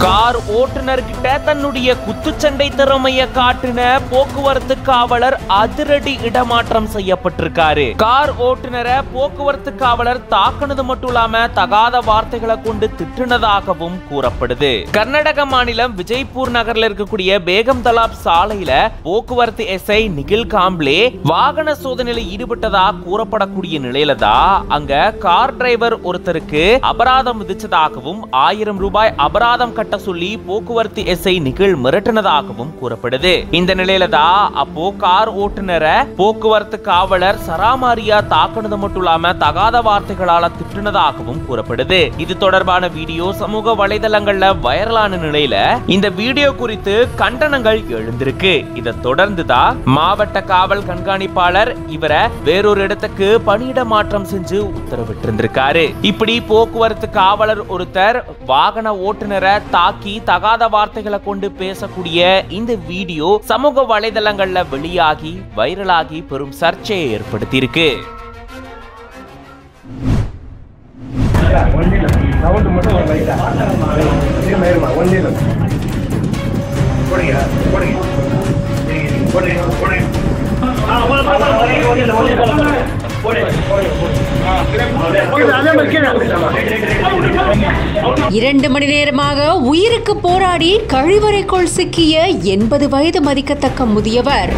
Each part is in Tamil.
கார் ஓட்டுநர்கிட்ட தன்னுடைய குத்துச்சண்டை திறமையை காட்டின போக்குவரத்து காவலர் அதிரடி இடமாற்றம் செய்யப்பட்டிருக்காரு. கார் ஓட்டுநரை போக்குவரத்து காவலர் தாக்குனது மட்டும் இல்லாம தகாத வார்த்தைகளை கொண்டு திட்டுனதாகவும் கூறப்படுது. கர்நாடக மாநிலம் விஜய்பூர் நகர்ல இருக்கக்கூடிய பேகம் தலாப் சாலையில போக்குவரத்து எஸ்ஐ நிகில் காம்ப்ளே வாகன சோதனையில் ஈடுபட்டதா கூறப்படக்கூடிய நிலையில தான் அங்க கார் டிரைவர் ஒருத்தருக்கு அபராதம் விதிச்சதாகவும் 1000 ரூபாய் அபராதம் கட்ட சொல்லி போக்குவரத்து எஸ்ஐ நிகில் மிரட்டினதாகவும் கூறப்படுது. இந்த நிலையில தான் அப்போ கார் ஓட்டுநரை போக்குவரத்து காவலர் சராமாரியா தாக்குனது மட்டும் இல்லாம தகாத வார்த்தைகளால திட்டுனதாகவும் கூறப்படுது. இது தொடர்பான வீடியோ சமூக வலைதளங்கள்ல வைரலான நிலையில இந்த வீடியோ குறித்து கண்டனங்கள் எழுந்திருக்கு. இதை தொடர்ந்து தான் மாவட்ட காவல் கண்காணிப்பாளர் இவரை வேறொரு இடத்துக்கு பணியிட மாற்றம் செஞ்சு உத்தரவிட்டிருந்திருக்காரு. இப்படி போக்குவரத்து காவலர் ஒருத்தர் வாகன ஓட்டுநரை தாக்கி தகாத வார்த்தைகளை கொண்டு பேசக்கூடிய இந்த வீடியோ சமூக வலைதளங்கள்ல வெளியாகி வைரலாகி பெரும் சர்ச்சையை ஏற்படுத்தி இருக்கு. இரண்டு மணி நேரமாக உயிருக்கு போராடி கழிவறைக்குள் சிக்கிய 80 வயது மதிக்கத்தக்க முதியவர்.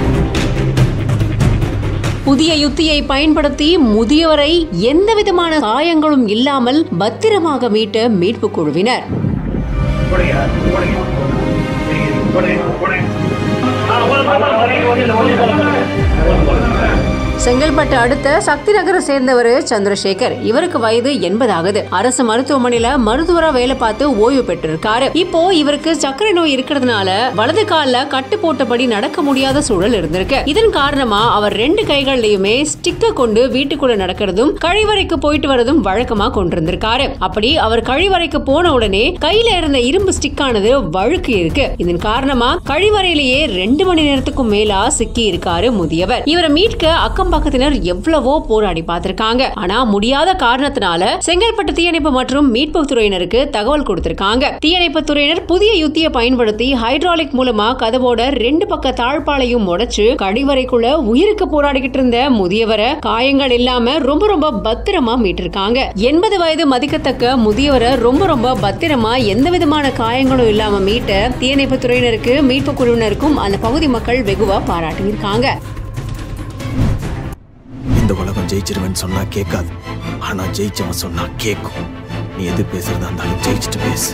புதிய யுத்தியை பயன்படுத்தி முதியவரை எந்தவிதமான காயங்களும் இல்லாமல் பத்திரமாக மீட்ட மீட்பு குழுவினர். செங்கல்பட்டு அடுத்த சக்தி நகரை சேர்ந்தவர் சந்திரசேகர். இவருக்கு வயது 80 ஆகுது. அரசு மருத்துவமனையில மருத்துவரா வேலை பார்த்து ஓய்வு பெற்றிருக்காரு. இப்போ இவருக்கு சர்க்கரை நோய் இருக்கிறதுனால வலது கால்ல கட்டு போட்டபடி நடக்க முடியாத சூழல் இருந்திருக்கு. இதன் காரணமா அவர் 2 கைகள்லயுமே ஸ்டிக்க கொண்டு வீட்டுக்குள்ள நடக்கிறதும் கழிவறைக்கு போயிட்டு வரதும் வழக்கமா கொண்டிருந்திருக்காரு. அப்படி அவர் கழிவறைக்கு போன உடனே கையில இருந்த இரும்பு ஸ்டிக்கானது வழுக்கு இருக்கு. இதன் காரணமா கழிவறையிலேயே 2 மணி நேரத்துக்கும் மேலா சிக்கி இருக்காரு முதியவர். இவரை மீட்க அக்கம் பக்கத்தினர் எவ்வளவோ போராடி பார்த்திருக்காங்க. ஆனா முடியாத காரணத்தினால செங்கல்பட்டு தீயணைப்பு மற்றும் மீட்பு துறையினருக்கு தகவல் கொடுத்திருக்காங்க. தீயணைப்பு துறையினர் புதிய யுத்தியை பயன்படுத்தி ஹைட்ராலிக் மூலமா கதவோட 2 பக்க தாழ்பாளையும் உடைச்சு கழிவறைக்குள்ள உயிருக்கு போராடிக்கிட்டு இருந்த முதியவரை காயங்கள் இல்லாம ரொம்ப பத்திரமா மீட்டிருக்காங்க. 80 வயது மதிக்கத்தக்க முதியவரை ரொம்ப பத்திரமா எந்த விதமான காயங்களும் இல்லாம மீட்ட தீயணைப்பு துறையினருக்கு மீட்பு குழுவினருக்கும் அந்த பகுதி மக்கள் வெகுவா பாராட்டியிருக்காங்க. இந்த உலகம் ஜெயிச்சிருவேன்னு சொன்னா கேட்காது, ஆனா ஜெயிச்சவன் சொன்னா கேட்கும். நீ எது பேசுறதா இருந்தாலும் ஜெயிச்சுட்டு பேசு.